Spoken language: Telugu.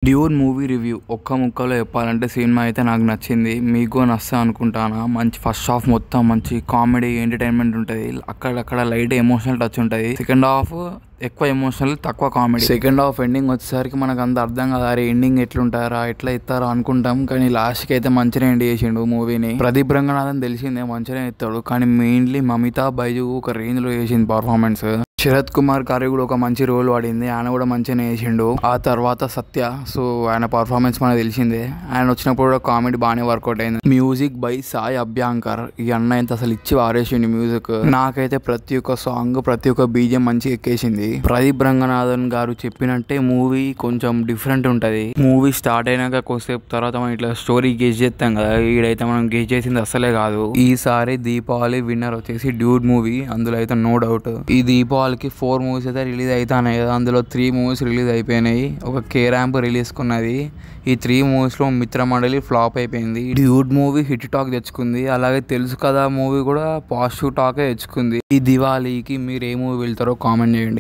డ్యూడ్ మూవీ రివ్యూ ఒక్క ముక్కలో చెప్పాలంటే సినిమా అయితే నాకు నచ్చింది. మీకు నచ్చా అనుకుంటానా. మంచి ఫస్ట్ హాఫ్ మొత్తం మంచి కామెడీ ఎంటర్టైన్మెంట్ ఉంటుంది. అక్కడక్కడ లైట్ ఎమోషనల్ టచ్ ఉంటుంది. సెకండ్ హాఫ్ ఎక్కువ ఎమోషనల్ తక్కువ కామెడీ. సెకండ్ హాఫ్ ఎండింగ్ వచ్చేసరికి మనకు అంత అర్థం కాదు. అరే ఎండింగ్ ఎట్లుంటారా ఎట్లా ఇస్తారా అనుకుంటాం, కానీ లాస్ట్కి అయితే మంచిగా ఎండ్ చేసిండు మూవీని. ప్రదీప్ రంగనాథన్ తెలిసిందే మంచిగా ఇస్తాడు, కానీ మెయిన్లీ మమితా బైజు ఒక రేంజ్ లో చేసింది పర్ఫార్మెన్స్. శరత్ కుమార్ గారి కూడా ఒక మంచి రోల్ పడింది, ఆయన కూడా మంచిగానే చేసిండు. ఆ తర్వాత సత్య, సో ఆయన పర్ఫార్మెన్స్ మనకు తెలిసిందే. ఆయన వచ్చినప్పుడు కూడా కామెడీ బాగానే వర్కౌట్ అయింది. Music by Sai Abhyankar. ఈ అన్న ఎంత అసలు ఇచ్చి వారేసిండు మ్యూజిక్. నాకైతే ప్రతి ఒక్క సాంగ్ ప్రతి ఒక్క బీజియం మంచిగా ఎక్కేసింది. ప్రదీప్ రంగనాథన్ గారు చెప్పినట్టే మూవీ కొంచెం డిఫరెంట్ ఉంటది. మూవీ స్టార్ట్ అయినాక కొద్దిసేపు తర్వాత మనం ఇట్లా స్టోరీ గెస్ చేస్తాం కదా, ఈడైతే మనం గెస్ చేసింది అసలే కాదు. ఈసారి దీపావళి విన్నర్ వచ్చేసి డ్యూడ్ మూవీ, అందులో అయితే నో డౌట్. ఈ దీపావళికి 4 మూవీస్ అయితే రిలీజ్ అవుతాయి కదా, అందులో 3 మూవీస్ రిలీజ్ అయిపోయినాయి. ఒక కే ర్యాంప్ రిలీజ్ కున్నది. ఈ 3 మూవీస్ లో మిత్రమండలి ఫ్లాప్ అయిపోయింది. డ్యూడ్ మూవీ హిట్ టాక్ తెచ్చుకుంది. అలాగే తెలుసు కదా మూవీ కూడా పాజిటివ్ టాకే తెచ్చుకుంది. ఈ దివాళీకి మీరు ఏ మూవీ వెళ్తారో కామెంట్ చేయండి.